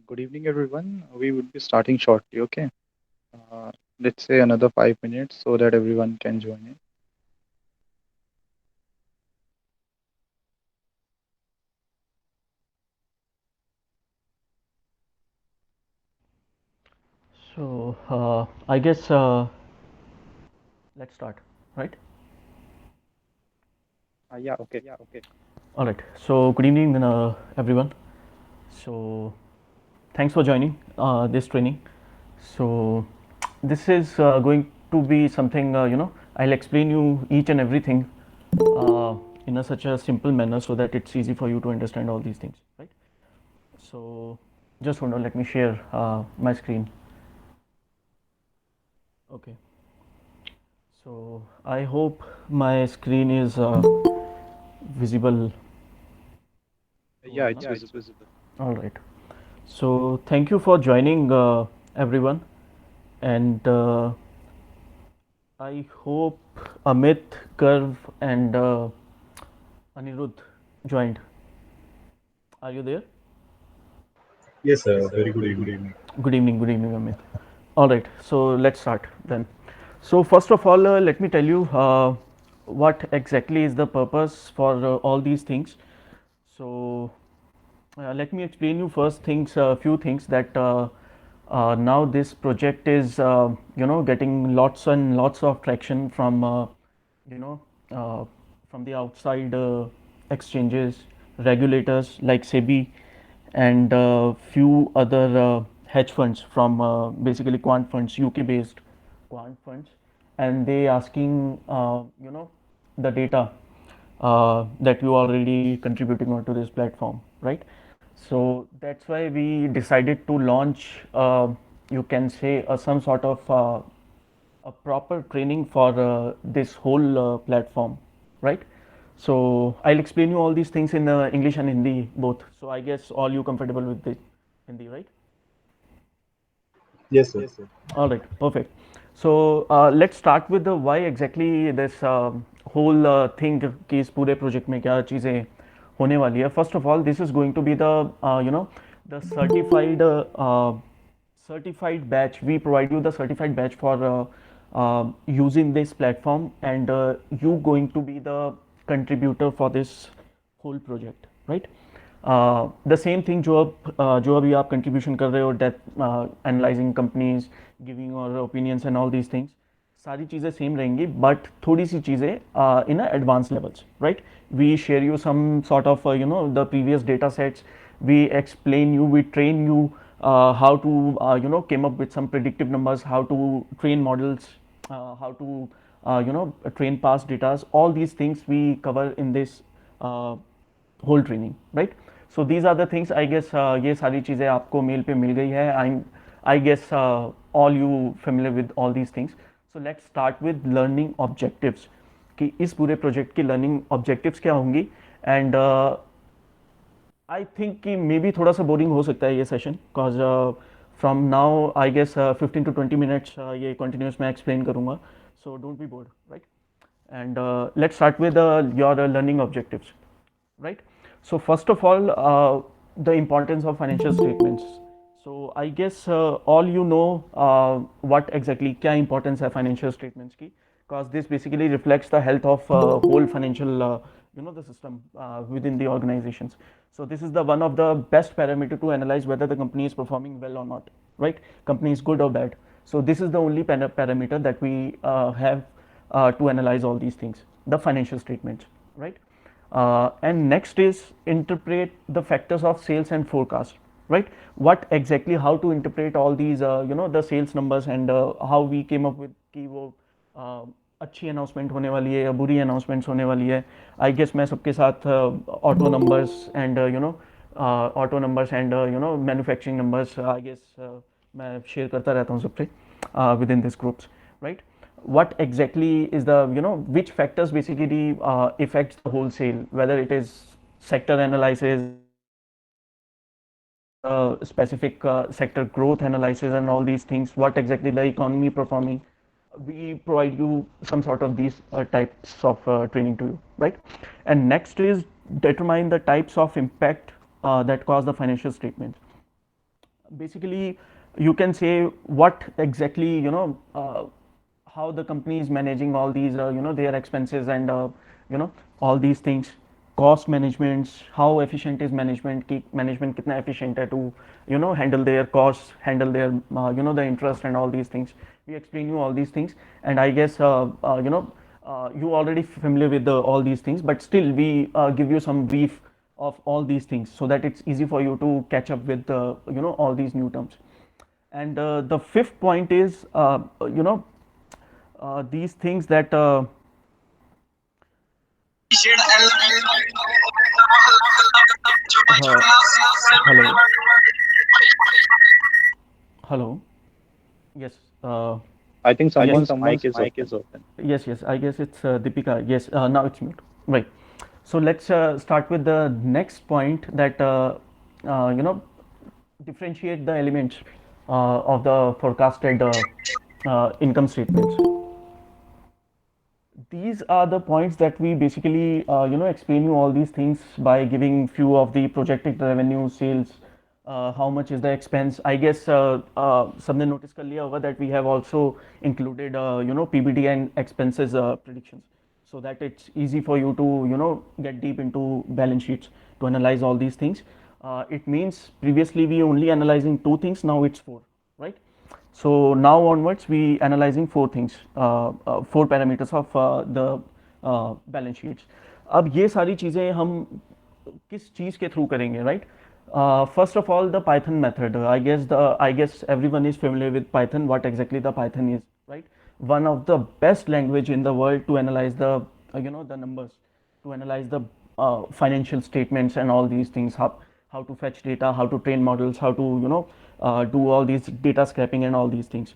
Good evening, everyone. We would be starting shortly, okay? Uh, let's say another 5 minutes so that everyone can join in. I guess let's start, right? Yeah, okay. All right. So, good evening, everyone. So, thanks for joining this training. So, this is going to be something I'll explain you each and everything uh, in such a simple manner so that it's easy for you to understand all these things, right? So, just hold on. Let me share my screen. Okay. So, I hope my screen is visible. Yeah, it's visible. All right. So thank you for joining, everyone, and I hope Amit, Karv, and Anirudh joined. Are you there? Yes, sir. Very good evening. Good evening, Amit. All right. So let's start then. So first of all, let me tell you what exactly is the purpose for all these things. So let me explain you first things, a few things that now this project is getting lots and lots of traction from you know uh, from the outside exchanges, regulators like SEBI, and few other hedge funds from basically quant funds, UK based quant funds, and they asking the data that you already contributing onto this platform, right? So that's why we decided to launch, you can say, some sort of a proper training for this whole platform, right? So I'll explain you all these things in English and Hindi both. So I guess all you comfortable with the Hindi, right? Yes, sir. All right, perfect. So let's start with the why exactly this whole thing कि इस पूरे project में क्या चीज़ें होने वाली है. First of all, this is going to be the the certified batch. We provide you the certified batch for using this platform, and you going to be the contributor for this whole project, right? The same thing जो अभी आप contribution कर रहे हो, debt analysing companies, giving और opinions and all these things, सारी चीज़ें same रहेंगी, बट थोड़ी सी चीज़ें in advance levels, right? We share you some sort of the previous data sets, we explain you, we train you how to came up with some predictive numbers, how to train models, how to train past data. All these things we cover in this uh, whole training, right? So these are the things, I guess ये सारी चीज़ें आपको mail पे मिल गई है. I guess all you familiar with all these things. So let's start with learning objectives, कि इस पूरे प्रोजेक्ट की लर्निंग ऑब्जेक्टिव्स क्या होंगी. एंड आई थिंक कि मे बी थोड़ा सा बोरिंग हो सकता है ये session, because from now I guess 15 to 20 minutes ये कंटिन्यूस मैं एक्सप्लेन करूँगा. So don't be bored, right? And let's start with your learning objectives, right? So first of all, the importance of financial statements. So I guess all you know what exactly क्या importance है financial statements की, because this basically reflects the health of whole financial the system within the organizations. So this is the one of the best parameter to analyze whether the company is performing well or not, right? Company is good or bad. So this is the only parameter that we have to analyze all these things, the financial statements, right? And next is interpret the factors of sales and forecast, right? What exactly, how to interpret all these the sales numbers, and how we came up with कि वो अच्छी announcement होने वाली है या बुरी announcements होने वाली है. आई गेस मैं सबके साथ auto numbers and manufacturing numbers, I guess मैं शेयर करता रहता हूँ सबसे within this groups, right? What exactly is the which factors basically affects the wholesale, whether it is sector analysis, specific sector growth analysis, and all these things, what exactly the economy performing. We provide you some sort of these types of training to you, right? And next is determine the types of impact that cause the financial statement. basically you can say what exactly how the company is managing all these their expenses and all these things, cost managements, how efficient is management ki management kitna efficient hai to handle their costs, handle their the interest and all these things. We explain you all these things, and I guess you already familiar with all these things, but still we give you some brief of all these things so that it's easy for you to catch up with all these new terms. And the fifth point is these things that uh, hello, hello, yes, I think yes, someone's mic is open. yes, I guess it's Deepika. Yes, now it's mute, right? So let's start with the next point that differentiate the elements of the forecasted income statements. These are the points that we basically explain you all these things by giving few of the projected revenue, sales, how much is the expense. I guess सबने notice कर लिया होगा that we have also included PBT and expenses predictions, so that it's easy for you to get deep into balance sheets to analyze all these things. It means previously we only analyzing two things, now it's four, right? So now onwards we analyzing four things, four parameters of the balance sheets. अब ये सारी चीज़ें हम किस चीज़ के through करेंगे, right? First of all, the Python method. I guess everyone is familiar with Python. What exactly the Python is, right? One of the best language in the world to analyze the the numbers, to analyze the financial statements and all these things. How to fetch data, how to train models, how to do all these data scraping and all these things.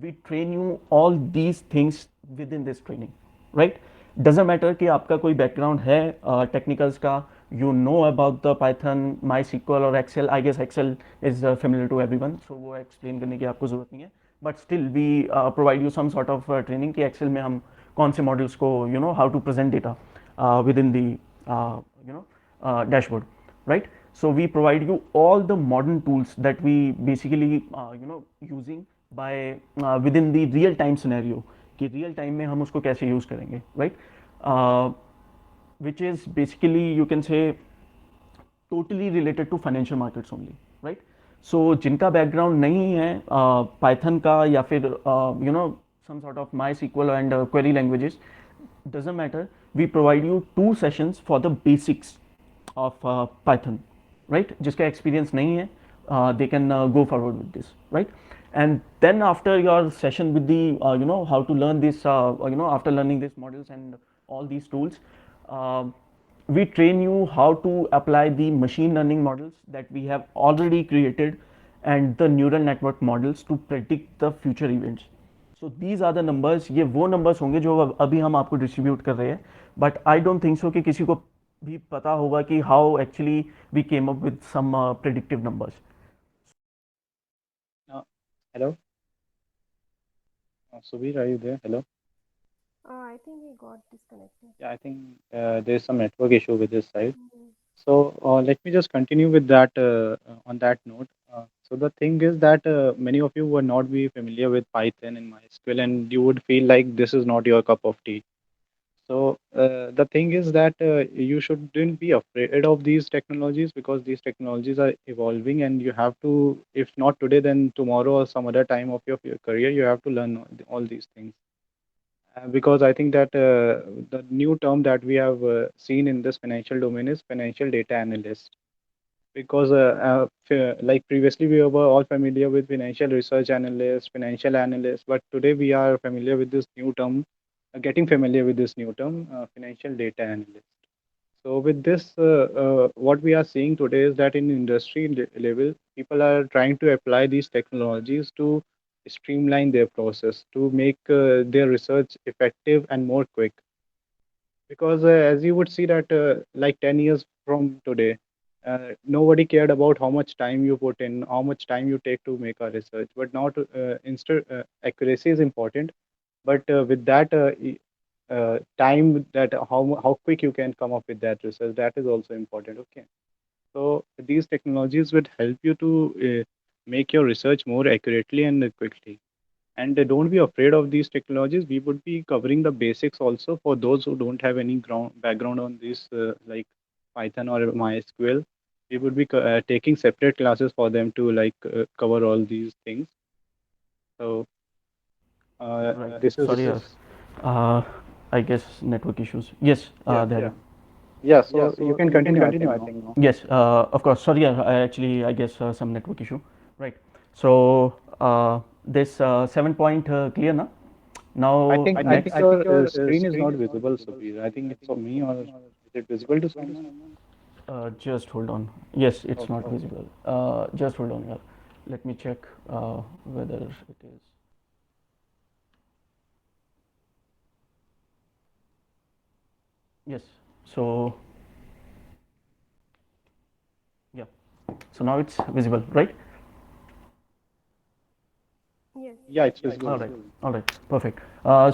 We train you all these things within this training, right? Doesn't matter कि आपका कोई background है technicals का, you know about the Python, MySQL और Excel. I guess Excel is familiar to everyone, so वो explain करने की आपको ज़रूरत नहीं है. But still we provide you some sort of training कि Excel में हम कौन से models को how to present data within the dashboard, right? So we provide you all the modern tools that we basically using by within the real time scenario कि real time में हम उसको कैसे use करेंगे, right? Which is basically you can say totally related to financial markets only, right? So जिनका background नहीं है Python का या फिर some sort of MySQL and query languages, doesn't matter. We provide you two sessions for the basics of Python, right? जिसका experience नहीं है, they can go forward with this, right? And then after your session with the how to learn this after learning these models and all these tools, uh, we train you how to apply the machine learning models that we have already created and the neural network models to predict the future events. So these are the numbers. ये वो numbers होंगे जो अभी हम आपको distribute कर रहे हैं, but I don't think so कि किसी को भी पता होगा कि how actually we came up with some predictive numbers. Hello, Subir, are you there? Hello. I think he got disconnected. Yeah, I think there's some network issue with this side. Mhm. So let me just continue with that on that note. So the thing is that many of you would not be familiar with Python and MySQL, and you would feel like this is not your cup of tea. So the thing is that you shouldn't be afraid of these technologies because these technologies are evolving, and you have to, if not today, then tomorrow or some other time of your career, you have to learn all these things. Because I think that the new term that we have seen in this financial domain is financial data analyst. Because like previously we were all familiar with financial research analyst, financial analyst, but today we are familiar with this new term, getting familiar with this new term, financial data analyst. So with this, what we are seeing today is that in industry level, people are trying to apply these technologies to streamline their process, to make their research effective and more quick. Because as you would see that like 10 years from today, nobody cared about how much time you put in, how much time you take to make a research. But now, instead, accuracy is important. But with that time, that how quick you can come up with that research, that is also important. Okay. So these technologies would help you to make your research more accurately and quickly. And don't be afraid of these technologies. We would be covering the basics also for those who don't have any ground background on this, like Python or MySQL. We would be taking separate classes for them to like cover all these things. So Right. this is Sorry, uh, I guess network issues. Yes, yeah, there. yeah. So you can continue, I think now. Yes, of course. Sorry, I guess some network issue. Right. So this 7 point clear now. Now I think next. your screen is not visible, Subir. I think it's for me, or is it visible to someone? Just hold on. Yes, it's not visible. Just hold on. Yeah. Let me check whether it is. Yes. So yeah. So now it's visible, right? Yes. Yeah, it's visible. All right. All right. Perfect.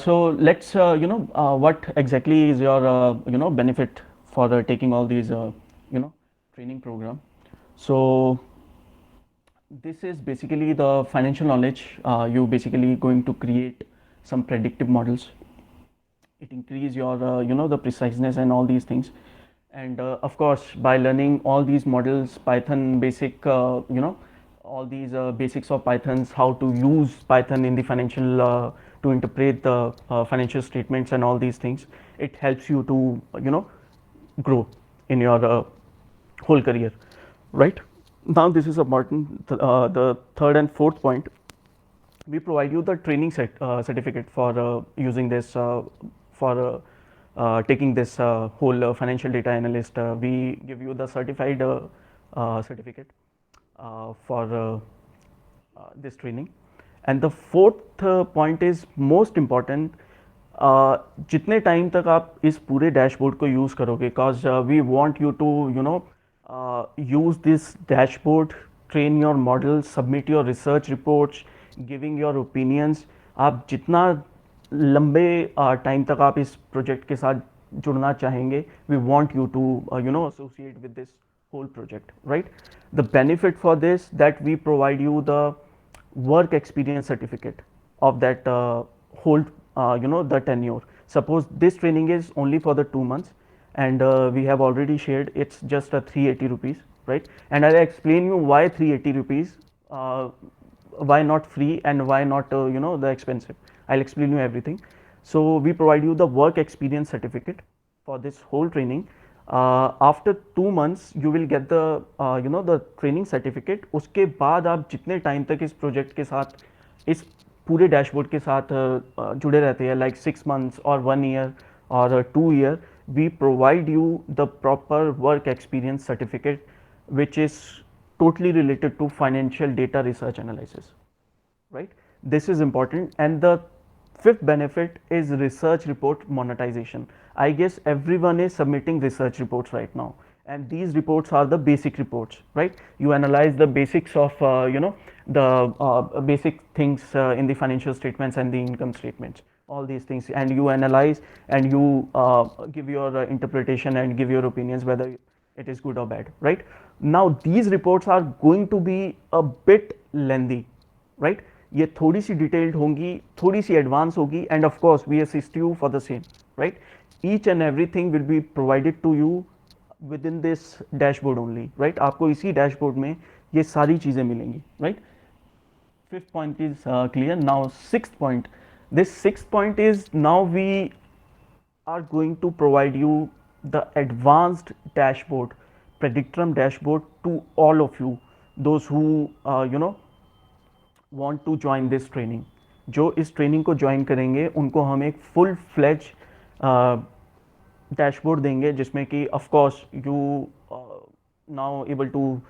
So let's what exactly is your benefit for taking all these training program. So this is basically the financial knowledge. You basically going to create some predictive models. It increase your the preciseness and all these things. And of course, by learning all these models, Python basic, all these basics of Pythons, how to use Python in the financial to interpret the financial statements and all these things, it helps you to grow in your whole career, right? Now this is important. The third and fourth point, we provide you the training certificate for using this for taking this whole financial data analyst. We give you the certified certificate for this training. And the fourth point is most important. जितने time तक आप इस पूरे dashboard को use करोगे, because we want you to use this dashboard, train your models, submit your research reports, giving your opinions. आप जितना लंबे टाइम तक आप इस प्रोजेक्ट के साथ जुड़ना चाहेंगे, we want you to associate with this whole project, right? The benefit for this, that we provide you the work experience certificate of that whole the tenure. Suppose this training is only for the 2 months, and we have already shared it's just a 380 rupees, right? And I'll explain you why 380 rupees, why not free, and why not the expensive. I'll explain you everything. So we provide you the work experience certificate for this whole training. After 2 months you will get the the training certificate. उसके बाद आप जितने time तक इस project के साथ, इस पूरे डैशबोर्ड के साथ जुड़े रहते हैं, like 6 months or 1 year or 2 year, we provide you the proper work experience certificate, which is totally related to financial data research analysis, right? This is important. And the fifth benefit is research report monetization. I guess everyone is submitting research reports right now, and these reports are the basic reports, right? You analyze the basics of the basic things in the financial statements and the income statements, all these things, and you analyze, and you give your interpretation and give your opinions whether it is good or bad, right? Now these reports are going to be a bit lengthy, right? ये थोड़ी सी detailed होंगी, थोड़ी सी advance होगी, and of course we assist you for the same, right? Each and everything will be provided to you within this dashboard only, right? आपको इसी dashboard में ये सारी चीज़ें मिलेंगी, right? Fifth point is clear. Now sixth point, this sixth point is, now we are going to provide you the advanced dashboard, predictrum dashboard, to all of you, those who want to join this training. जो इस training को join करेंगे उनको हम एक full fledge dashboard देंगे, जिसमें कि of course you now able to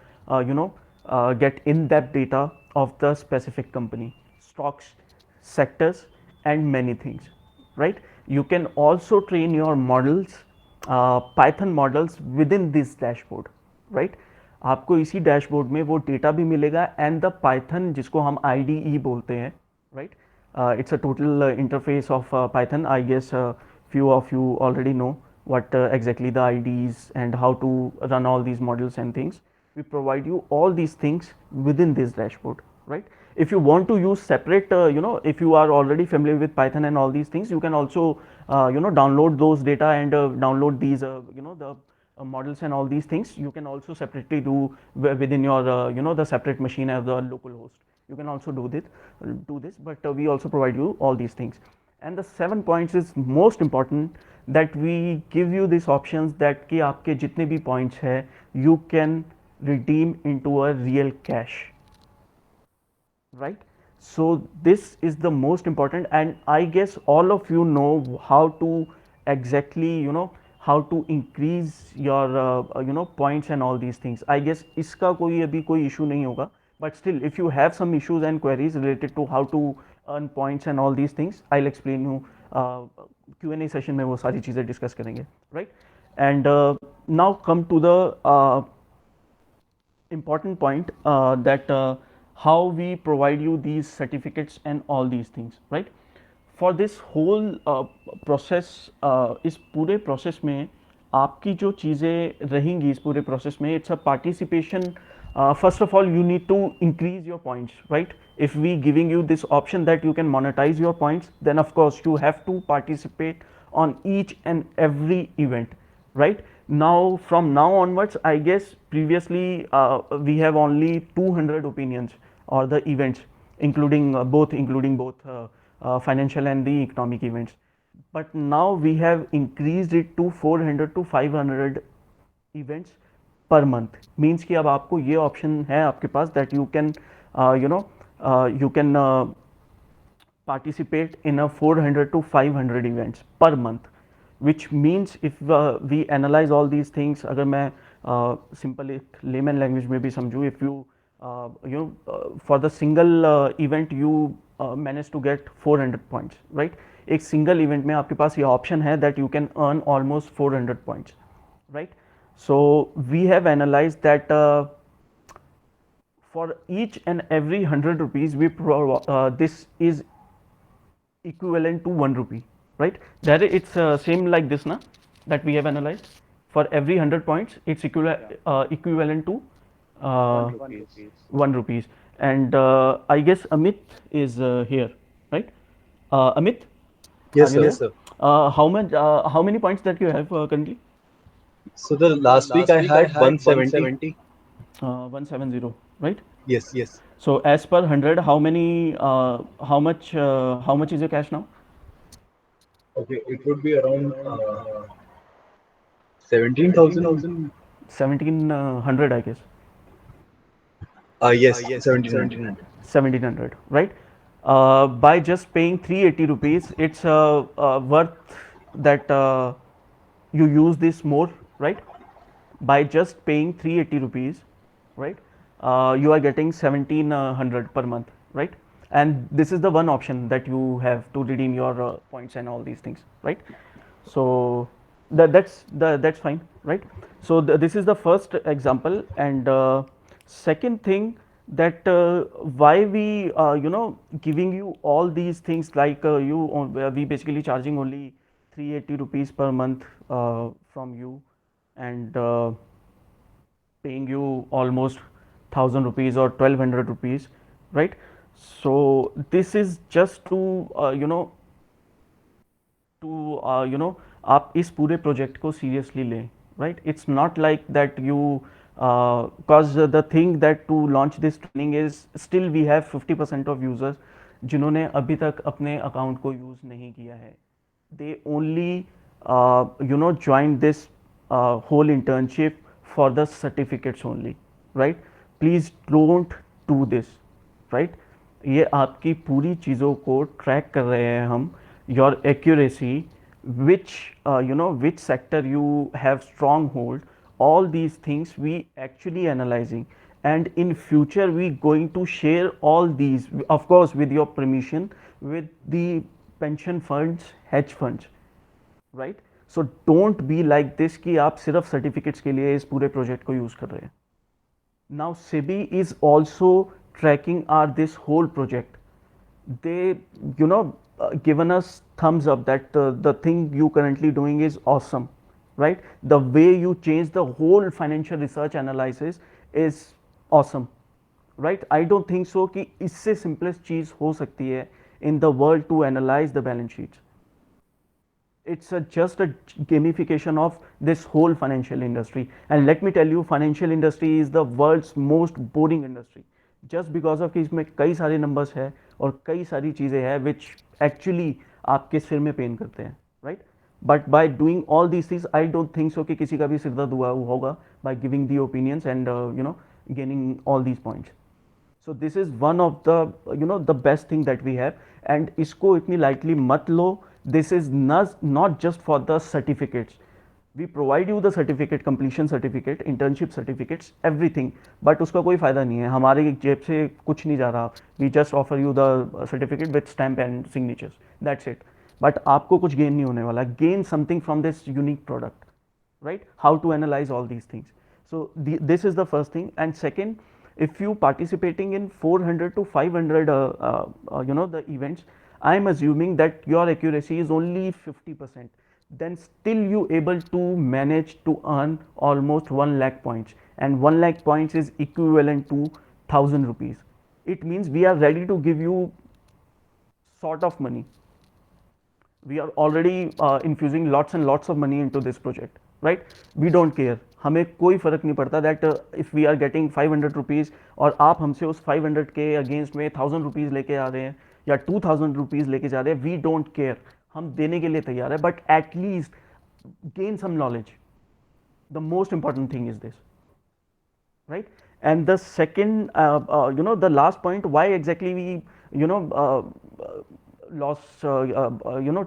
get in-depth data of the specific company, stocks, sectors, and many things, right? You can also train your models, Python models, within this dashboard, right? आपको इसी dashboard में वो data भी मिलेगा, and the Python, जिसको हम IDE बोलते हैं, right? It's a total interface of Python. I guess few of you already know what exactly the IDs and how to run all these models and things. We provide you all these things within this dashboard, right? If you want to use separate, if you are already familiar with Python and all these things, you can also, download those data and download these, the models and all these things. You can also separately do within your, the separate machine as the local host. You can also do this, but we also provide you all these things. And the 7 points is most important, that we give you these options that कि आपके जितने भी points है, you can redeem into a real cash, right? So this is the most important, and I guess all of you know how to exactly, how to increase your points and all these things. I guess iska koi abhi koi issue nahi hoga, but still if you have some issues and queries related to how to earn points and all these things, I'll explain you uh, Q&A session में वो सारी चीज़ें discuss करेंगे, right? And now come to the important point, that how we provide you these certificates and all these things, right? For this whole process, इस पूरे process में आपकी जो चीज़ें रहेंगी इस पूरे process में, it's a participation. First of all, you need to increase your points, right? If we giving you this option that you can monetize your points, then of course you have to participate on each and every event, right? Now from now onwards, I guess previously we have only 200 opinions or the events, including both financial and the economic events, but now we have increased it to 400 to 500 events per month. Means कि अब आपको ये option है आपके पास that you can participate in a 400 to 500 events per month, which means if we analyze all these things, अगर मैं simple layman language में भी समझूँ, if you for the single event you manage to get 400 points, right? एक single event में आपके पास ये option है that you can earn almost 400 points, right? So we have analyzed that for each and every 100 rupees this is equivalent to 1 rupee, right? That it's same like this na, that we have analyzed. For every 100 points it's equivalent to One uh, rupees. 1 rupees. And I guess Amit is here, right? Amit, are Yes, you sir. there? How many points that you have currently? So the last week I had 170. 170, right? Yes. So as per 100, how much is your cash now? Okay, it would be around 17,000. 1700, I guess. Yes, 1700. 1700, right? By just paying 380 rupees, it's worth that you use this more, right? By just paying 380 rupees, right? You are getting 1700 per month, right? And this is the one option that you have to redeem your points and all these things, right? So that's fine, right? So this is the first example. And second thing, that why we giving you all these things, like we basically charging only 380 rupees per month from you, and paying you almost 1000 rupees or 1200 rupees, right? So this is just to आप इस पूरे project को seriously लें, right? It's not like that you cause the thing that to launch this training is still we have 50% of users जिन्होंने अभी तक अपने account को यूज़ नहीं किया है. They only join this whole internship for the certificates only, right? Please don't do this, right? ये आपकी पूरी चीज़ों को ट्रैक कर रहे हैं हम, your accuracy, which sector you have stronghold, all these things we actually analyzing, and in future we going to share all these, of course with your permission, with the pension funds, hedge funds, right? So don't B like this कि आप सिर्फ certificates के लिए इस पूरे project को use कर रहे हैं. Now SEBI is also tracking are this whole project. They given us thumbs up that the thing you currently doing is awesome, right? The way you change the whole financial research analysis is awesome, right? I don't think so कि इससे simplest चीज़ हो सकती है in the world to analyze the balance sheets. It's just a gamification of this whole financial industry. And let me tell you, financial industry is the world's most boring industry, just because of कि इसमें कई सारे numbers है और कई सारी चीज़ें हैं which actually आपके सिर में पेन करते हैं, right? But by doing all these things, I don't think so कि किसी का भी सिर दर्द हुआ होगा by giving the opinions and gaining all these points. So this is one of the the best thing that we have, and इसको इतनी lightly मत लो. This is not just for the certificates. We provide you the certificate, completion certificate, internship certificates, everything, but उसका कोई फ़ायदा नहीं है, हमारे जेब से कुछ नहीं जा रहा. We just offer you the certificate with stamp and signatures. That's it. But आपको कुछ gain नहीं होने वाला. Gain something from this unique product, right? How to analyze all these things. So this is the first thing. And second, if you participating in 400 to 500 the events, I am assuming that your accuracy is only 50%, then still you able to manage to earn almost 1 lakh points, and 1 lakh points is equivalent to 1000 rupees. It means we are ready to give you sort of money. We are already infusing lots and lots of money into this project, right? We don't care. हमें कोई फ़र्क नहीं पड़ता that if we are getting 500 rupees और आप हमसे उस 500 के अगेंस्ट में 1000 rupees लेके आ रहे हैं या 2000 rupees लेके जा रहे हैं, we don't care. हम देने के लिए तैयार है, but at least gain some knowledge. The most important thing is this, right? And the second, the last point, why exactly we, loss,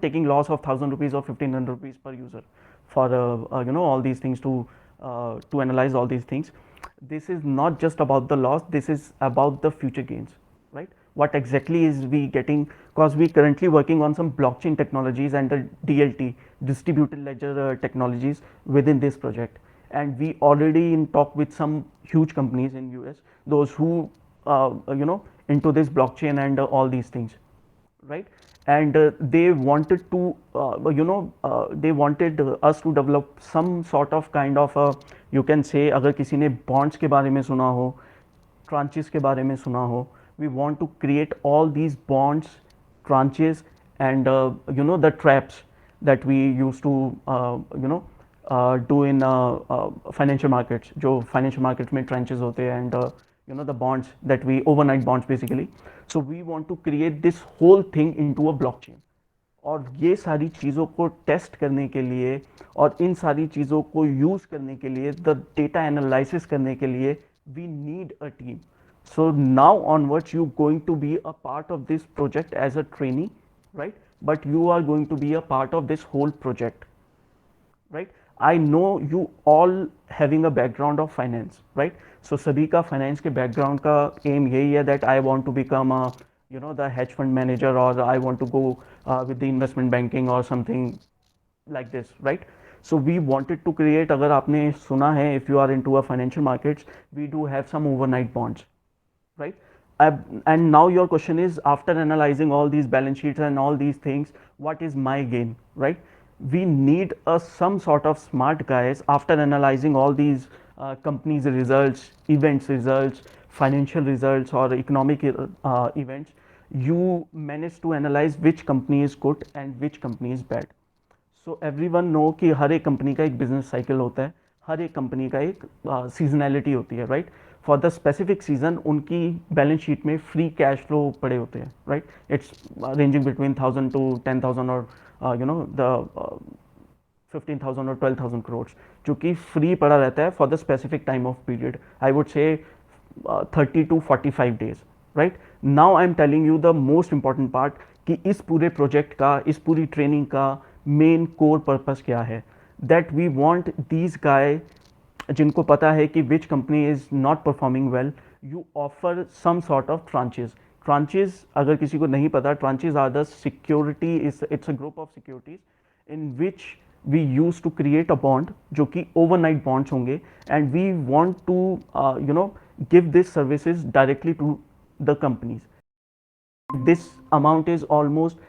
taking loss of 1000 rupees or 1500 rupees per user for, all these things to analyze all these things. This is not just about the loss, this is about the future gains, right? What exactly is we getting, because we currently working on some blockchain technologies and the DLT, distributed ledger technologies within this project. And we already in talk with some huge companies in US, those who into this blockchain and all these things, right? And they wanted to they wanted us to develop some sort of kind of you can say, अगर किसी ने bonds के बारे में सुना हो, tranches के बारे में सुना हो, we want to create all these bonds, tranches, and the traps that we used to do in financial markets, जो financial markets में tranches होते हैं, and the bonds that we overnight bonds basically. So we want to create this whole thing into a blockchain. और ये सारी चीज़ों को test करने के लिए और इन सारी चीज़ों को यूज़ करने के लिए, द डेटा एनालिसिस करने के लिए, we need a team. So now onwards you going to be a part of this project as a trainee, right? But you are going to be a part of this whole project, right? I know you all having a background of finance, right? So सभी का finance के background का aim यही है that I want to become a the hedge fund manager, or I want to go with the investment banking or something like this, right? So we wanted to create, अगर आपने सुना है, if you are into a financial markets, we do have some overnight bonds, right? And now your question is, after analyzing all these balance sheets and all these things, what is my gain, right? We need some sort of smart guys after analyzing all these companies results, events results, financial results, or economic events. You manage to analyze which company is good and which company is bad. So everyone know कि हर एक company का एक business cycle होता है, हर एक company का एक सीजनैलिटी होती है, right? For the specific season उनकी बैलेंस शीट में फ्री कैश फ्लो पड़े होते हैं, right? It's ranging between 1000 to 10,000 और द 15,000 और 12,000 करोड़, जो कि फ्री पड़ा रहता है for the specific time of period. I would say 30 to 45 days, right? Now I am telling you the most important part कि इस पूरे प्रोजेक्ट का, इस पूरी ट्रेनिंग का मेन कोर पर्पस क्या है. That we want these guy जिनको पता है कि which company is not performing well, you offer some sort of tranches. Tranches अगर किसी को नहीं पता, tranches are the security, it's a group of securities in which we use to create a bond, जो कि ओवरनाइट बॉन्ड्स होंगे, and we want to give this services directly to the companies. This amount is almost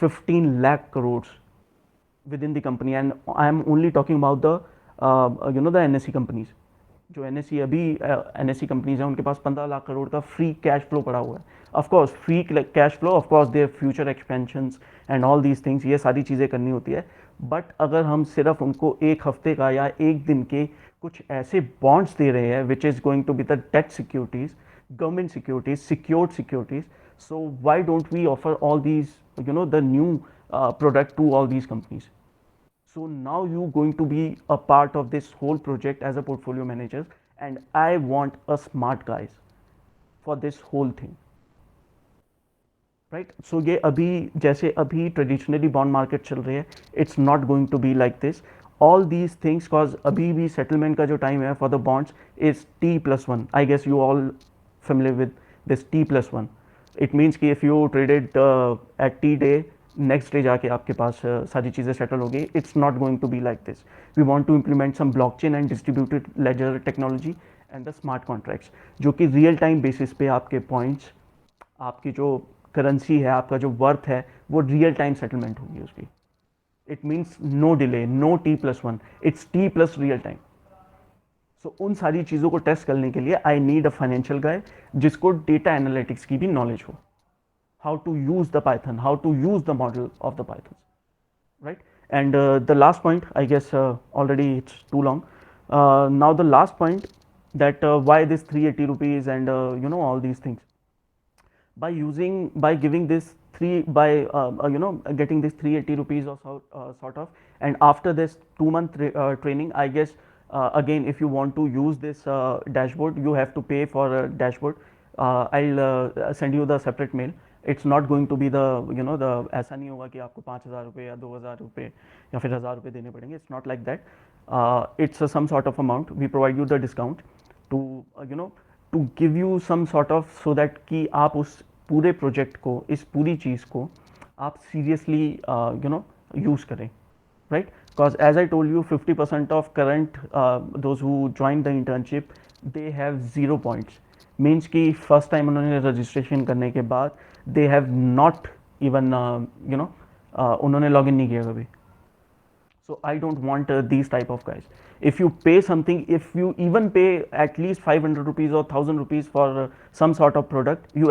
15 lakh crores, within the company, and I am only talking about the the NSE companies. जो NSE अभी NSE companies हैं, उनके पास 15 लाख करोड़ का free cash flow पड़ा हुआ है. Of course free cash flow, of course their future expansions and all these things, ये सारी चीज़ें करनी होती है. बट अगर हम सिर्फ उनको एक हफ्ते का या एक दिन के कुछ ऐसे बॉन्ड्स दे रहे हैं which is going to be the debt securities, government securities, secured securities. So why don't we offer all these, the new product to all these companies? So now you going to be a part of this whole project as a portfolio manager, and I want a smart guys for this whole thing. Right. So ये अभी जैसे अभी traditionally bond market चल रही है, it's not going to be like this. All these things, cause अभी भी settlement का जो टाइम है for the bonds is T+1. I guess you all familiar with this T+1. It means कि if you traded at T day, next day जाके आपके पास सारी चीज़ें सेटल हो गई. It's not going to be like this. We want to implement some blockchain and distributed laser technology and the smart contracts, जो कि रियल टाइम बेसिस पे आपके पॉइंट्स, आपकी जो करेंसी है, आपका जो वर्थ है, वो रियल टाइम सेटलमेंट होगी उसकी. It means no delay, no T+1, it's T plus real time. So उन सारी चीज़ों को टेस्ट करने के लिए आई नीड अ फाइनेंशियल गाय जिसको डेटा एनालिटिक्स की भी नॉलेज हो, how to use the Python, how to use the model of the Python, right? And the last point, I guess already it's too long. Now the last point, that why this 380 rupees and all these things. By giving this three by getting this 380 rupees or sort of, and after this 2 month training, I guess again, if you want to use this dashboard, you have to pay for a dashboard. I'll send you the separate mail. It's not going to be the the ऐसा नहीं होगा कि आपको 5,000 रुपये या 2,000 रुपये या फिर 1,000 रुपये देने पड़ेंगे. It's not like that. It's some sort of amount. We provide you the discount to to give you some sort of, so that कि आप उस पूरे प्रोजेक्ट को, इस पूरी चीज़ को आप सीरियसली यूज़ करें, right? Because as I told you, 50% of current those who join the internship, they have 0 points. Means कि फर्स्ट टाइम उन्होंने रजिस्ट्रेशन करने के बाद दे हैव नॉट इवन उन्होंने लॉग इन नहीं किया कभी. So I don't want these type of guys. If you pay something, if you even pay at least 500 rupees or 1,000 rupees for some sort of product, you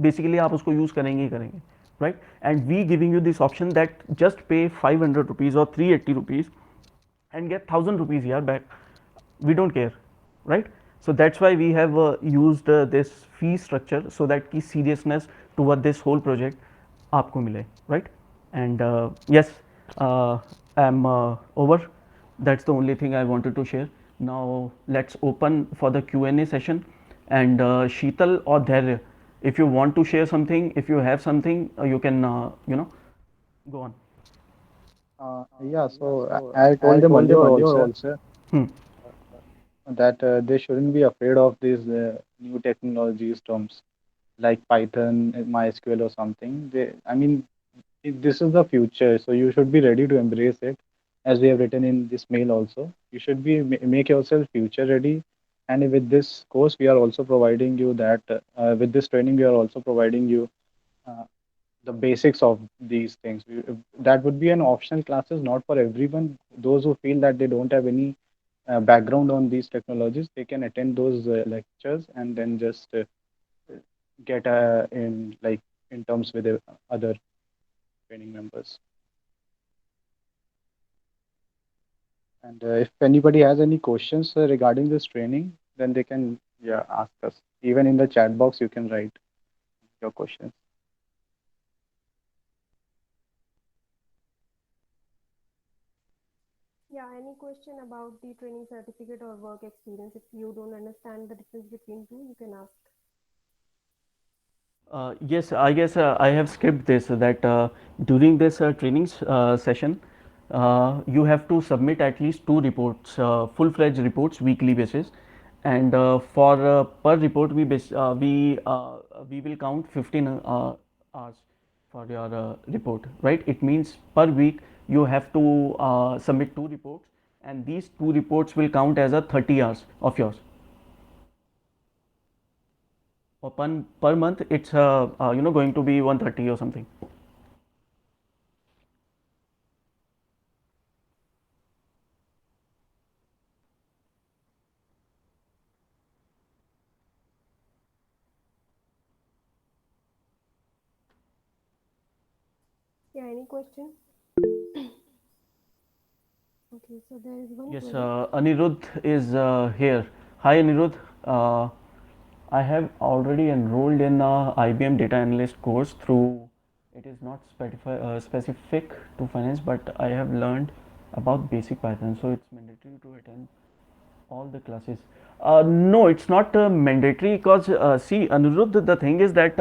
basically आप उसको use करेंगे ही करेंगे, right? And we giving you this option that just pay 500 rupees or 380 rupees and get 1,000 rupees here back. We don't care, right? So that's why we have used this fee structure, so that की seriousness toward this whole project आपको मिले, right? And yes, I'm over. That's the only thing I wanted to share. Now let's open for the Q&A session. And Sheetal or Dhairya, if you want to share something, if you have something, you can go on. Yeah, so I told them earlier also Hmm. that they shouldn't be afraid of these new technologies terms like Python, MySQL or something. I mean, this is the future, so you should be ready to embrace it. As we have written in this mail also, you should be make yourself future ready. And with this course, we are also providing you that with this training, we are also providing you uh, the basics of these things. That would be an optional classes, not for everyone. Those who feel that they don't have any background on these technologies, they can attend those lectures and then just get in like in terms with the other training members. And if anybody has any questions regarding this training, then they can ask us. Even in the chat box, you can write your questions. Yeah, any question about the training certificate or work experience? If you don't understand the difference between two, you can ask. Yes, I guess I have skipped this, that during this training session, you have to submit at least 2 reports, full-fledged reports, weekly basis. And for per report, we will count 15 hours for your report, right? It means per week you have to submit 2 reports, and these 2 reports will count as a 30 hours of yours. Or per month, it's going to be 130 or something. Yeah, any question? Okay, so there is one Yes, query. Anirudh is here. Hi, Anirudh. Uh, I have already enrolled in IBM data analyst course through. It is not specific to finance, but I have learned about basic Python, so it's mandatory to attend all the classes. No, it's not mandatory because see, Anirudh, the thing is that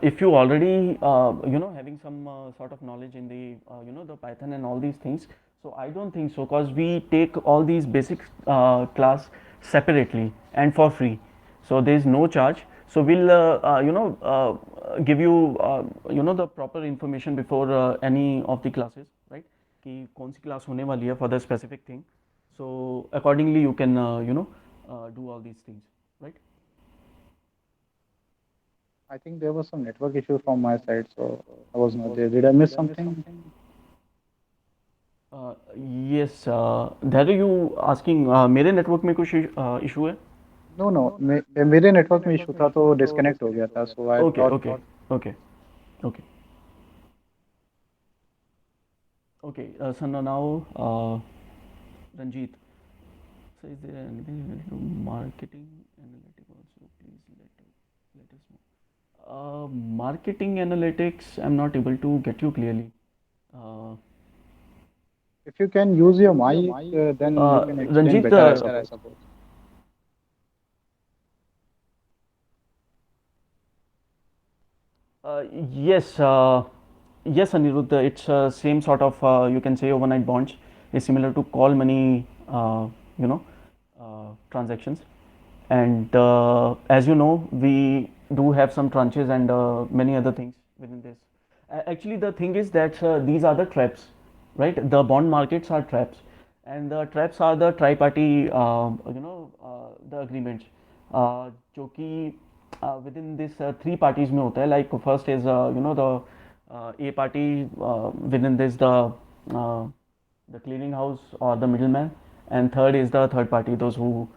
if you already having some sort of knowledge in the the Python and all these things, so I don't think so because we take all these basic class separately and for free, so there is no charge. So we'll give you the proper information before any of the classes, right? कि कौन सी class होने वाली है for the specific thing. So accordingly you can do all these things, right? I think there was some network issue from my side, so I was not there. Did I miss something? Yes, धैर्य you asking मेरे network में कुछ issue है? No, no. मेरे network में issue था तो disconnect हो गया था. So I Okay, thought. okay, okay, okay, okay. So now Ranjit, so is there anything related to marketing analytic also? Please let us know. Marketing analytics, I'm not able to get you clearly. Uh, If you can use your mic, then you can explain Ranjit, better, I suppose. yes, yes, Anirudh, it's same sort of you can say overnight bonds is similar to call money, you know, transactions, and as you know, we do have some tranches and many other things within this. Actually, the thing is that these are the traps, right? The bond markets are traps, and the traps are the tri-party, the agreements, जो कि within this three parties में होता है. Like first is the A party, within this the clearing house or the middleman, and third is the third party, those who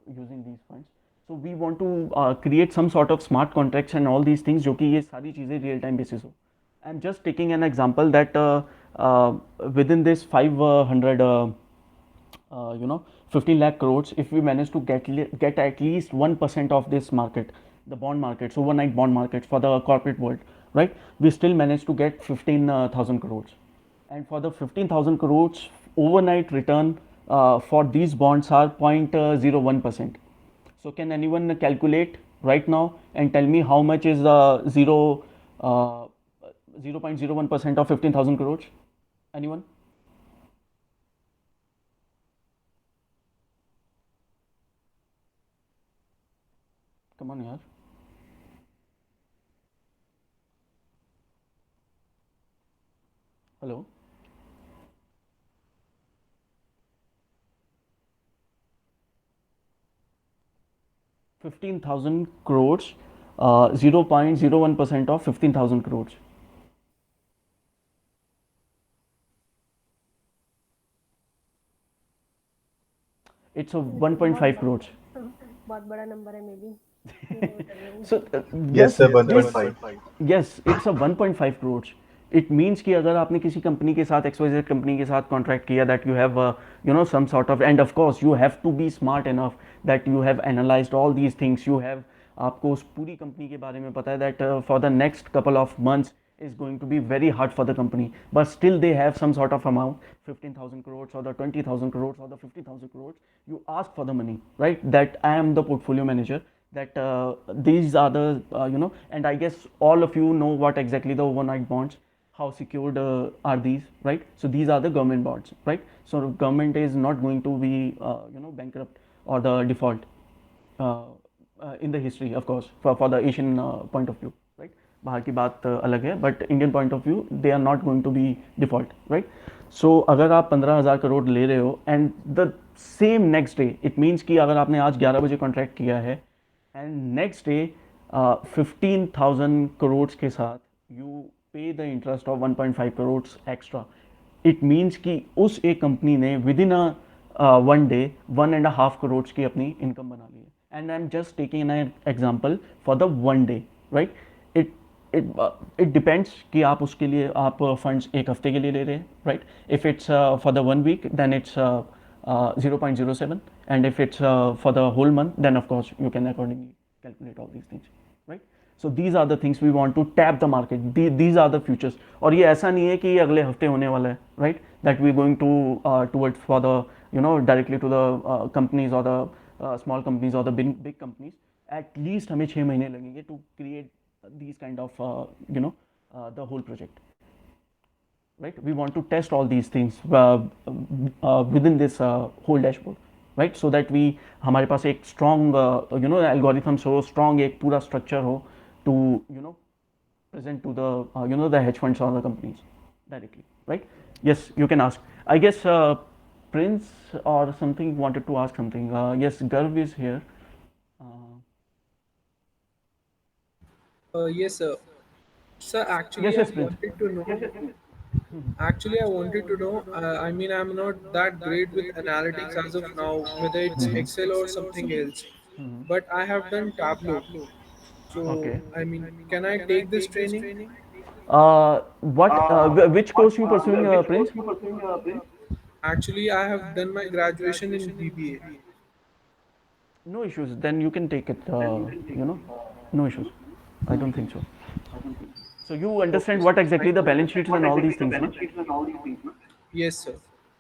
using these funds. So we want to create some sort of smart contracts and all these things जो कि ये सारी चीज़ें real time basis हो. I'm just taking an example that within this 500 15 lakh crores, if we manage to get at least 1% of this market, the bond markets, overnight bond markets for the corporate world, right? We still manage to get 15,000 crores, and for the 15,000 crores, overnight return for these bonds are 0.01%. So can anyone calculate right now and tell me how much is the 0.01% of 15,000 crores? Anyone? Come on, yaar. Hello. $15,000 crores, 0.01% of 15,000 crores. It's a 1.5 crores. बहुत बड़ा number है may be मैं बोल रही हूँ. So Yes, this sir, this 1.5. yes, it's a 1.5 crores. It means कि अगर आपने किसी कंपनी के साथ XYZ कंपनी के साथ कॉन्ट्रैक्ट किया that you have some sort of, and of course you have to be smart enough that you have analyzed all these things, you have आपको उस पूरी कंपनी के बारे में पता है that for the next couple of months is going to be very hard for the company, but still they have some sort of amount, 15,000 crores or the 20,000 crores or the 50,000 crores. You ask for the money, right? That I am the portfolio manager, that these are the and I guess all of you know what exactly the overnight bonds, how secured are these, right? So these are the government bonds, right? So government is not going to be bankrupt or the default in the history, of course, for the Asian point of view, right? बाहर की बात अलग है, but Indian point of view they are not going to be default, right? So अगर आप 15,000 करोड़ ले रहे हो and the same next day, it means कि अगर आपने आज 11 बजे कॉन्ट्रैक्ट किया है एंड नेक्स्ट डे 15,000 करोड़ के साथ यू पे the interest of 1.5 crore extra, it means कि उस एक कंपनी ने with in one day 1.5 crore की अपनी इनकम बना ली है. And I am just taking an example for the one day, right? It it depends कि आप उसके लिए आप फंड्स एक हफ्ते के लिए ले रहे हैं, right? If it's for the 1 week then it's 0.07, and if it's for the whole month then of course you can accordingly calculate all these things, right? So these are the things we want to tap the market. These are the futures. और ये ऐसा नहीं है कि ये अगले हफ्ते होने वाला है, right? That we going to towards for the directly to the companies or the small companies or the big companies. At least हमें 6 महीने लगेंगे to create these kind of the whole project, right? We want to test all these things within this whole dashboard, right? So that we हमारे पास एक strong algorithms हो, strong एक पूरा structure हो to present to the the hedge funds or the companies directly, right? Yes, you can ask. I guess Prince or something wanted to ask something. Yes, Garv is here. Yes, sir. Sir, Yes, yes, Prince. I wanted to know. I mean, I'm not that great with analytics as of now, whether it's Excel or something else. But I have done Tableau. So, Okay. I mean, can I take this training? Which course you pursuing, Prince? Actually, I have done my graduation in BBA. No issues. Then you can take it. No issues. I don't think so. So you understand what exactly the balance sheets and all these things, no? Yes, sir.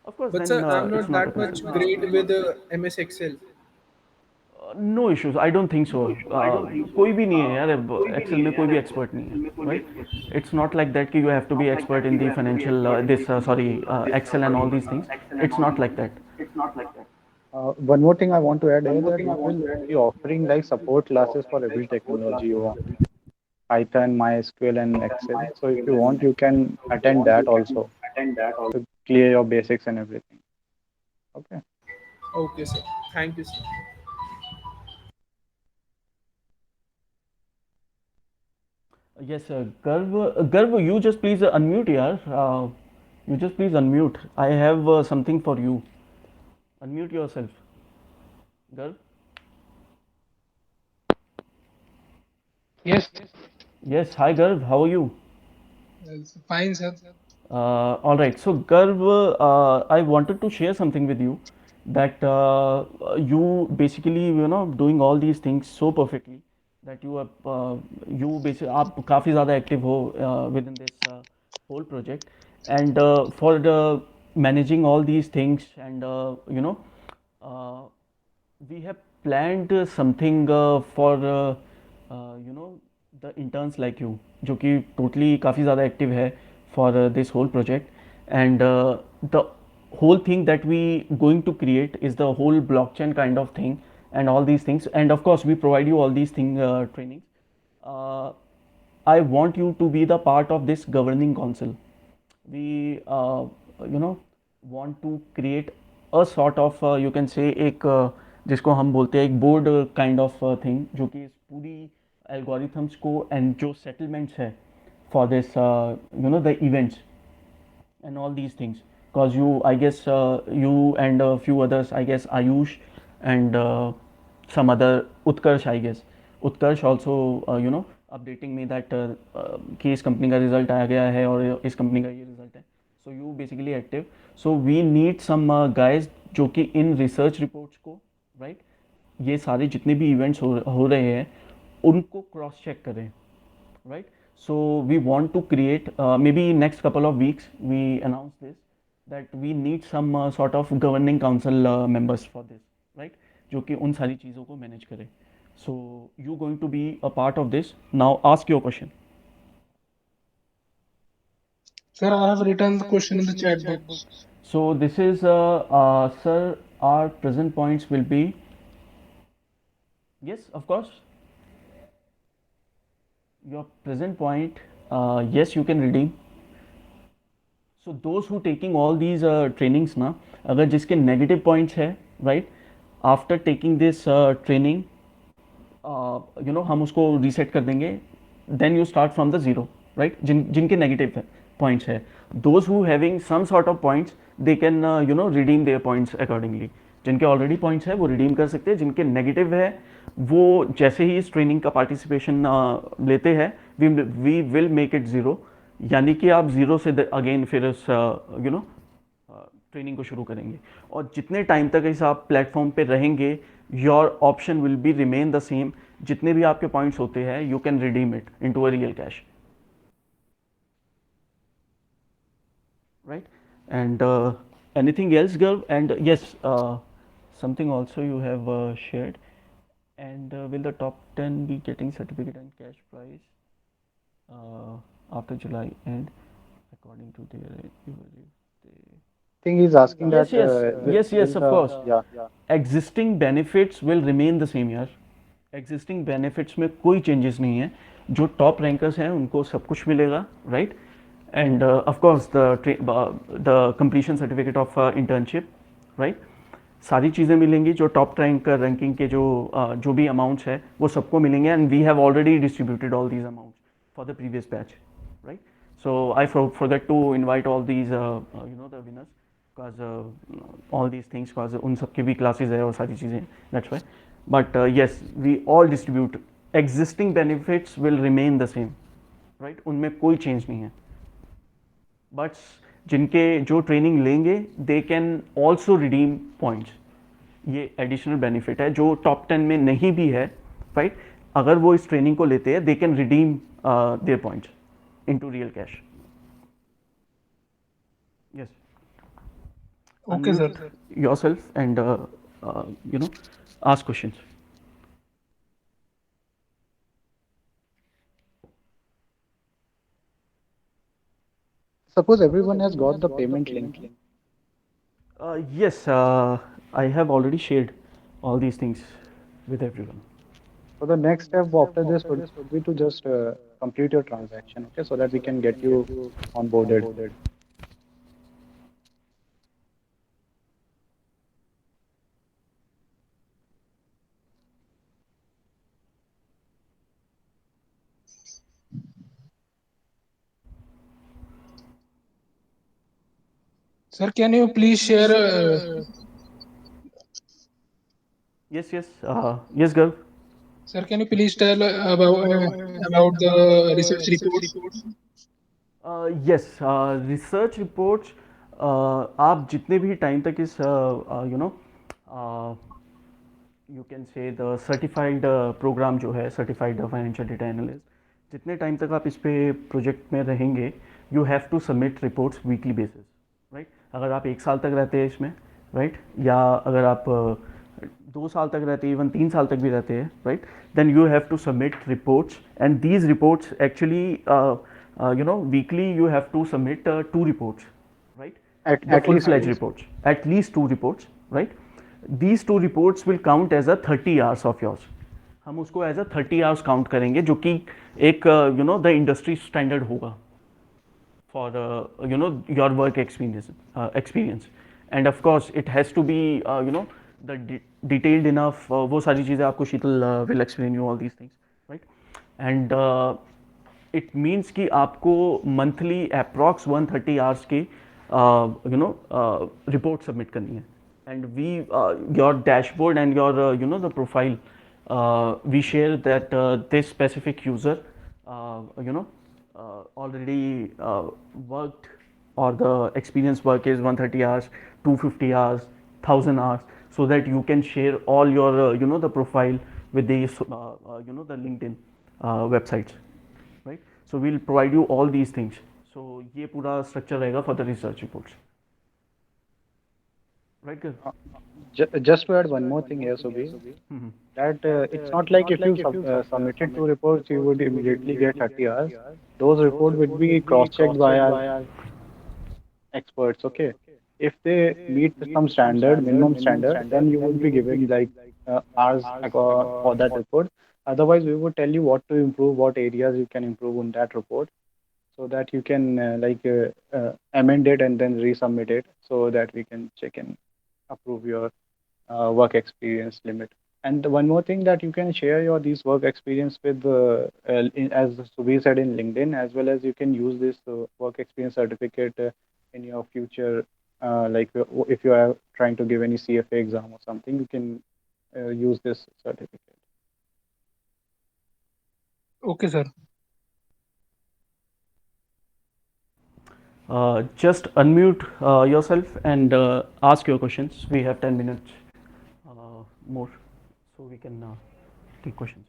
Of course, But, then sir, I'm it's not not a that much concern. great with MS Excel. No issues. I don't think so. कोई भी नहीं है यार, Excel में कोई भी expert नहीं है, right? It's not like that कि you have to be expert in the financial Excel and all these things. It's not like that. One more thing I want to add here that we will be offering like support classes for every technology you want. Python, MySQL, and Excel. So if you want, you can attend that also to clear your basics and everything. Okay. Okay, sir. Thank you, sir. Yes, Garv, you just please unmute, yaar. You just please unmute. I have something for you. Unmute yourself, Garv. Yes, Yes, hi Garv. How are you? fine, sir. All right. So, Garv, I wanted to share something with you that you basically, doing all these things so perfectly that you basically आप काफ़ी ज़्यादा active हो within this whole project, and for the managing all these things, and uh, we have planned something for the interns like you, जो कि totally काफ़ी ज़्यादा active है for this whole project, and the whole thing that we going to create is the whole blockchain kind of thing and all these things, and of course we provide you all these trainings. uh, I want you to be the part of this governing council. We want to create a sort of you can say एक जिसको हम बोलते हैं एक board kind of thing, जो कि इस पूरी एल्गोरिथम्स को एंड जो सेटलमेंट्स है for this the events and all these things, because I guess you and a few others, I guess Ayush and some other Utkarsh, I guess Utkarsh also updating me that कि इस company का result आ गया है और इस company का ये result है. So you basically active. So we need some guys जो कि इन रिसर्च रिपोर्ट्स को, राइट, ये सारे जितने भी इवेंट्स हो रहे हैं उनको क्रॉस चेक करें, right? So we want to create maybe next couple of weeks we announce this, that we need some sort of governing council members for this, right? जो कि उन सारी चीज़ों को मैनेज करे. So you going to be a part of this. Now ask your question. Sir, I have written the question in the chat box. So this is sir, our present points will be, yes, of course, your present point, yes, you can redeem. So those who taking all these trainings ना, अगर जिसके negative points है, right, after taking this training, हम उसको reset कर देंगे, then you start from the zero, right? जिनके negative points है, those who having some sort of points, they can redeem their points accordingly. जिनके ऑलरेडी पॉइंट्स है वो रिडीम कर सकते हैं, जिनके नेगेटिव है वो जैसे ही इस ट्रेनिंग का पार्टिसिपेशन लेते हैं we will make it zero, यानी कि आप ज़ीरो से अगेन फिर उस यू नो ट्रेनिंग को शुरू करेंगे। और जितने टाइम तक इस आप प्लेटफॉर्म पे रहेंगे, your option will be remain the same. जितने भी आपके पॉइंट्स होते हैं, you can redeem it into a real cash, right? And anything else, girl? And yes, something also you have shared. And will the top 10 be getting certificate and cash prize after July end, according to their I think he's asking that yes, yes, yes, will yes, of the course. yeah. Existing benefits will remain the same यार। Existing benefits में कोई changes नहीं है। जो top rankers हैं उनको सब कुछ मिलेगा, right? And of course the completion certificate of internship, right? सारी चीज़ें मिलेंगी। जो टॉप रैंकिंग के जो भी अमाउंट्स है वो सबको मिलेंगे, and we have already distributed all these amounts for the previous batch, right? So I forget to invite all these the winners, because all these things, because उन सबकी भी क्लासेज है और सारी चीज़ें, that's why. But yes, we all distribute. Existing benefits will remain the same, right? उनमें कोई change नहीं है। बट जिनके जो ट्रेनिंग लेंगे, they can also redeem points. ये एडिशनल बेनिफिट है जो टॉप 10 में नहीं भी है, राइट? अगर वो इस ट्रेनिंग को लेते हैं, they can redeem there points into real cash. Yes, Okay, sir. unmute yourself and you know ask questions. Suppose everyone has got the payment link. Yes, I have already shared all these things with everyone. So the next step after this would be to just complete your transaction, okay, so that we can get you onboarded. Sir, can you please share? Yes, yes, yes, girl. Sir, can you please tell about the research reports? Yes, research reports, आप जितने भी time तक इस you can say the certified program जो है, certified financial data analyst, जितने time तक आप इस पे प्रोजेक्ट में रहेंगे, you have to submit reports weekly basis, right? अगर आप 1 साल तक रहते हैं इसमें, राइट, या अगर आप 2 साल तक रहते हैं, इवन 3 साल तक भी रहते हैं, right, then you have to submit reports, and these reports actually weekly you have to submit 2 reports, right? The At least full-fledged two. reports, at least 2 reports, right? These 2 reports will count as a 30 hours of yours. हम उसको as a 30 hours count करेंगे, जो कि एक the industry standard होगा for your work experience. And of course it has to be the detailed enough. वो सारी चीज़ें आपको Sheetal will explain you all these things, right? And it means कि आपको मंथली अप्रॉक्स 130 आवर्स की रिपोर्ट सबमिट करनी है। And we your dashboard and your the profile, we share that this specific user already worked, or the experience work is 130 hours, 250 hours, 1000 hours, so that you can share all your the profile with the the LinkedIn websites, right? So we'll provide you all these things. So ये पूरा structure रहेगा for the research reports, right, girl? Just to add one more thing here, Subhi, that it's not like if you submitted 2 reports, you would immediately get 30 hours. Those reports would be cross-checked by our experts, okay? If they meet some standard, minimum standard, then you would be given like hours for that report. Otherwise, we would tell you what to improve, what areas you can improve on that report, so that you can amend it and then resubmit it, so that we can check and approve your work experience limit. And one more thing, that you can share your these work experience with as Subhi said, in LinkedIn, as well as you can use this work experience certificate in your future. If you are trying to give any CFA exam or something, you can use this certificate. Okay, sir. Just unmute yourself and ask your questions. We have 10 minutes more, so we can take questions.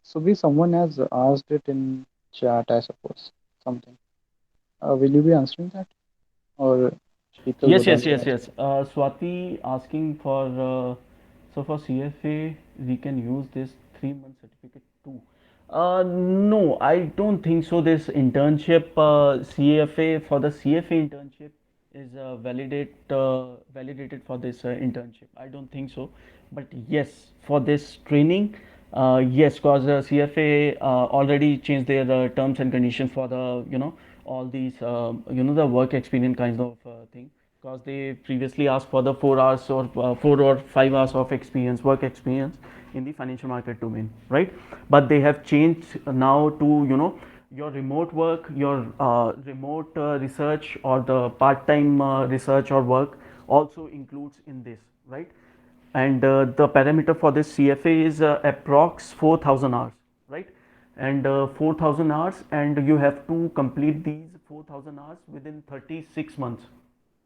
Subhi, someone has asked it in chat, I suppose. Something. Will you be answering that? Or Sheetal Yes, would yes, answer yes, that? yes. Swati asking for so for CFA we can use this 3 month certificate too. No, I don't think so. This internship CFA for the CFA internship is validated for this internship. I don't think so. But yes, for this training, yes, because CFA already changed their terms and conditions for the all these the work experience kinds of thing, because they previously asked for the 4 hours or 4 or 5 hours of experience, work experience in the financial market domain, right? But they have changed now to your remote work, your remote research, or the part-time research or work also includes in this, right? And the parameter for this CFA is approx 4,000 hours, right? And 4,000 hours, and you have to complete these 4,000 hours within 36 months,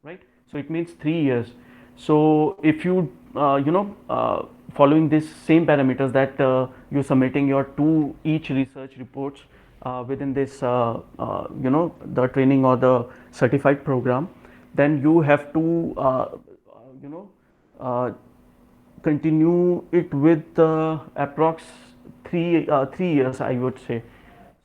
right? So it means 3 years. So if you following this same parameters, that you're submitting your two each research reports within this the training or the certified program, then you have to you know uh, continue it with approx 3 years, I would say.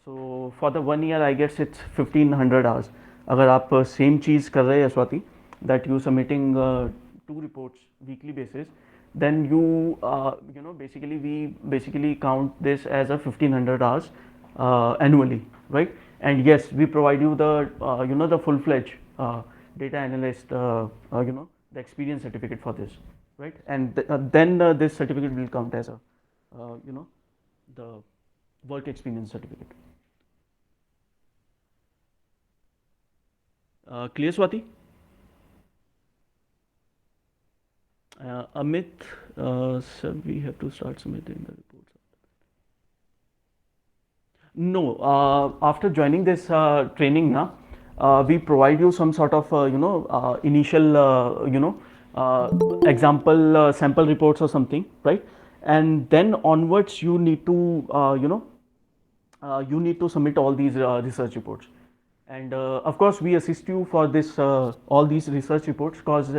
So for the 1 year, I guess it's 1,500 hours. अगर आप same चीज़ कर रहे हैं Swati, that you submitting 2 reports weekly basis, then basically we basically count this as a 1,500 hours annually, right? And yes, we provide you the the full-fledged data analyst the experience certificate for this, right? And then this certificate will count as a the work experience certificate. Clear, Swati? Amit, sir, we have to start submitting the reports. No, after joining this training, na, we provide you some sort of initial example sample reports or something, right? And then onwards, you need to you need to submit all these research reports. And of course, we assist you for this all these research reports, because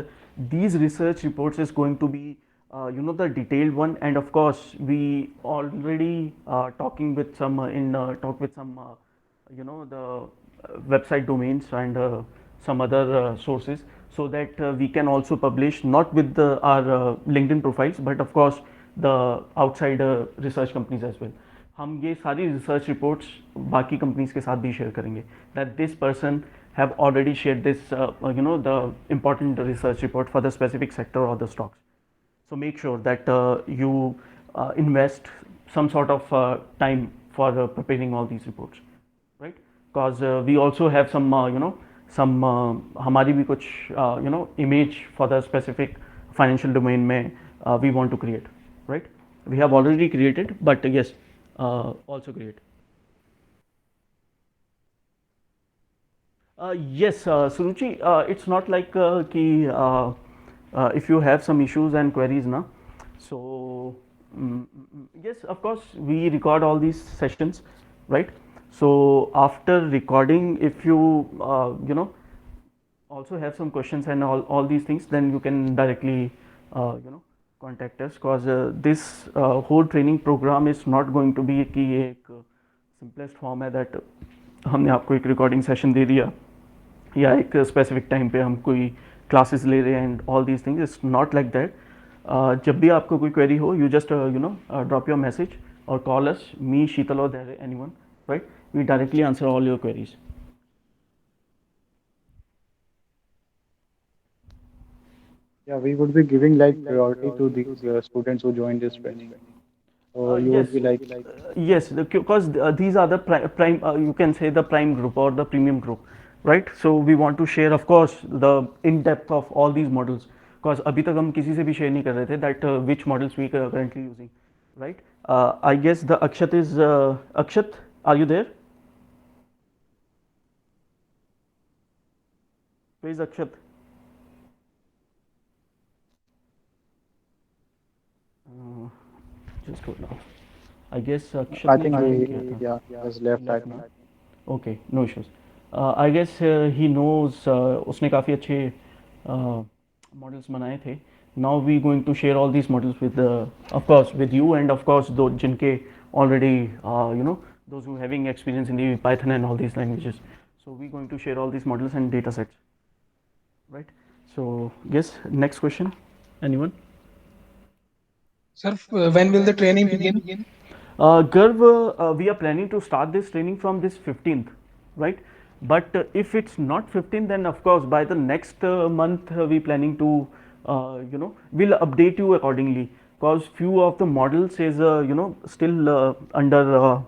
these research reports is going to be the detailed one. And of course, we already talking with some talk with some the website domains and some other sources, so that we can also publish not with our LinkedIn profiles, but of course the outside research companies as well. हम ये सारी research reports बाकी companies के साथ भी share करेंगे, that this person have already share this the important research report for the specific sector और the stocks. So make sure that you invest some sort of time for preparing all these reports, right? Because we also have some some हमारी भी कुछ image for the specific financial domain में we want to create, right? We have already created, but yes, also create. Yes, Suruchi, it's not like if you have some issues and queries, na, so yes, of course, we record all these sessions, right? So after recording, if you also have some questions and all these things, then you can directly contact us, because this whole training program is not going to be कि ये एक simplest form है that हमने आपको एक recording session दे दिया या एक specific time पे हम कोई classes ले रहे हैं and all these things. It's not like that. जब भी आपको कोई query हो, you just drop your message or call us, me, Sheetal, or there anyone, right? We directly answer all your queries. Yeah, we would be giving like priority to these students who join this training. So you would Yes, be like, yes, because these are the prime, you can say the prime group or the premium group, right? So we want to share, of course, the in depth of all these models. Because अभी तक हम किसी से भी share नहीं कर रहे थे that which models we currently using, right? I guess the Akshat is Akshat. Are you there? Where is Akshat? Uh, just hold on. I guess I Akshat ने think join he, किया था. yeah, has left, I Left think. ना. Okay, no issues. I guess he knows. उसने काफ़ी अच्छे models बनाए थे. Now we going to share all these models with of course with you and of course those जिनके already those who having experience in the Python and all these languages. So we going to share all these models and data sets, right? So yes, next question. Anyone? Sir, when will the training begin? Garv, we are planning to start this training from this 15th, right? But if it's not 15th, then of course by the next month we planning to, we'll update you accordingly. Because few of the models is still under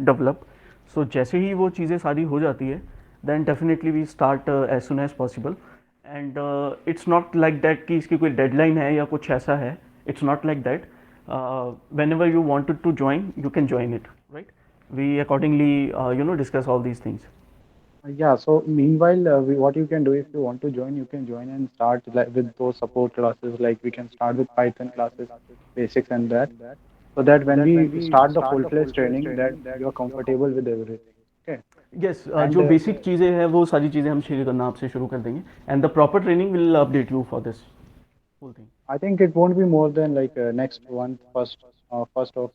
develop. So जैसे ही वो चीज़ें सारी हो जाती है, then definitely we start as soon as possible. And it's not like that कि इसकी कोई deadline है या कुछ ऐसा है. It's not like that. Whenever you wanted to join, you can join it, right? We accordingly discuss all these things. Yeah, so meanwhile, what you can do if you want to join, you can join and start like with those support classes. Like we can start with Python classes, basics and that, so that when we start the full-fledged training, that you're comfortable with everything. Okay. Yes, And जो basic चीज़ें हैं वो सारी चीज़ें हम share करना आपसे शुरू कर देंगे and the proper training will update you for this whole thing. I think it won't be more than like next one first of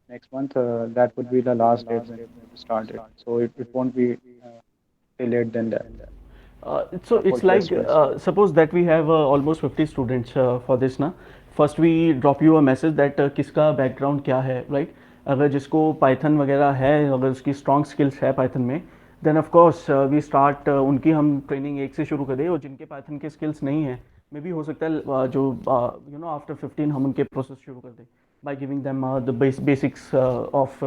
next month. That would be the last date when we start it. So it won't be delayed than that. So The it's full-fledged like training. suppose that we have almost 50 students for this ना. First we drop you a message that किसका background क्या है, right? अगर जिसको Python वगैरह है, अगर उसकी strong skills है Python में, then of course we start उनकी हम training एक से शुरू कर दें और जिनके Python के skills नहीं है, मे भी हो सकता है जो after 15 हम उनके process शुरू कर दें by giving them the basics of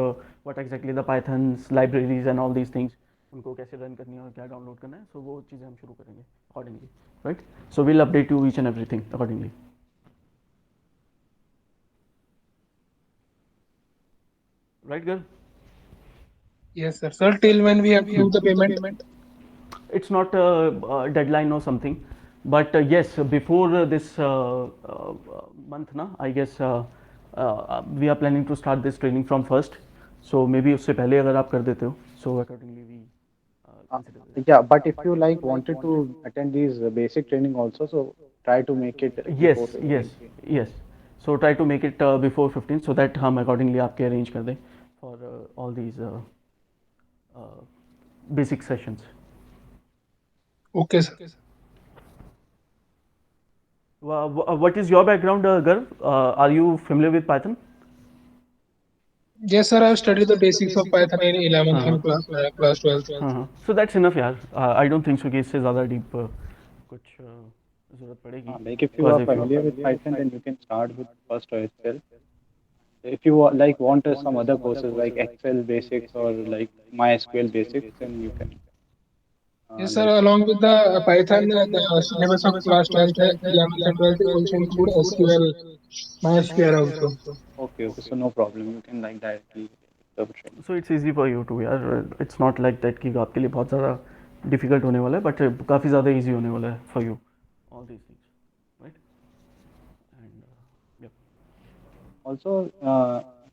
what exactly the Python's libraries and all these things. उनको कैसे रन करनी है और क्या डाउनलोड करना है, सो वो चीज़ें हम शुरू करेंगे accordingly, right? So will update you each and everything accordingly, right girl? Yes, sir. Sir, till when we have to do the payment? It's not a deadline or something, but yes, before this month na, I guess we are planning to start this training from first, so maybe उससे पहले अगर आप कर देते हो, so accordingly we Uh, consider this. yeah, but if you like wanted to attend these basic training also, so try to make it Yes, before yes, 15. yes. So try to make it before 15 so that हम accordingly आपके arrange कर दें for all these uh, basic sessions. Okay, sir. What is your background, Garv? Are you familiar with Python? Yes, sir. I've studied the basics of Python in 11th हाँ and class 12th. हाँ हाँ. So that's enough यार. I don't think so कि इससे ज़्यादा deep कुछ ज़रूरत पड़ेगी. Like if you Because are if you familiar with Python, then you can start with first Excel. If you like want some other courses like Excel basics or like MySQL basics, then you can Yes, sir. like Along with the Python, the syllabus of class 12th, 11th, and 12th also include SQL, MySQL also. okay, so no problem. You can like directly the training. so it's easy for you to यार. It's not like that कि आपके लिए बहुत ज़्यादा difficult होने वाला है, but काफ़ी ज़्यादा easy होने वाला है for you all these things, right? And yeah. Also,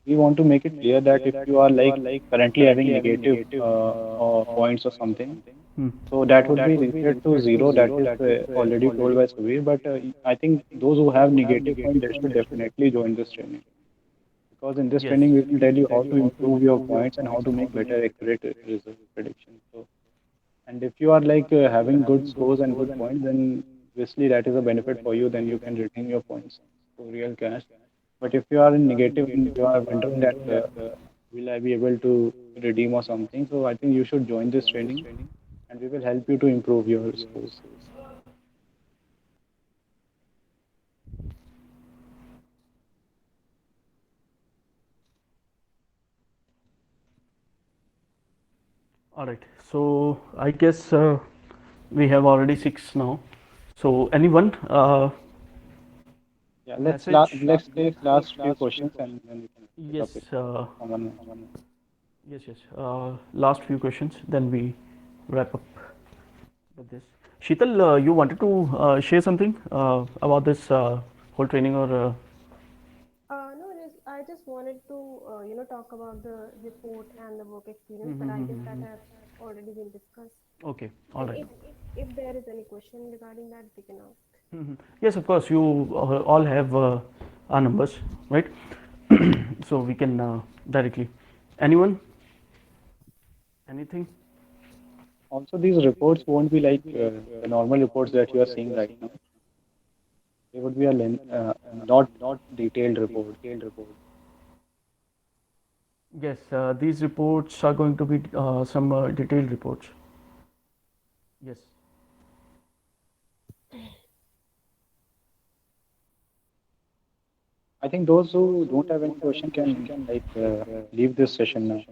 we want to make it clear that if you are like currently having negative or points or something, Hmm. so that would be reset to zero. That is already told by Subir. But I think those who have negative points, they should definitely join this training. Because in this Yes. training, we will tell you how to improve your points and how to make better accurate result predictions. So, and if you are like having good scores and good points, then obviously that is a benefit for you. Then you can retain your points to real cash. But if you are in negative and you are wondering that will I be able to redeem or something, so I think you should join this training, and we will help you to improve your scores. All right. So I guess we have already 6 now. So anyone Yeah, message? let's take last few questions and then we can pick Yes. up it from one more. Yes. Yes. Last few questions. Then we wrap up with this. Sheetal, you wanted to share something about this whole training or? No, I just wanted to, talk about the report and the work experience, but I guess that have already been discussed. Okay. All And right. if there is any question regarding that, we can ask. Yes, of course. You all have our numbers, right? So we can directly. Anyone? Anything? Also, these reports won't be like the normal reports that you are seeing right now. They would be a not detailed report. Yes, these reports are going to be some detailed reports. Yes. I think those who don't have any question can like leave this session now.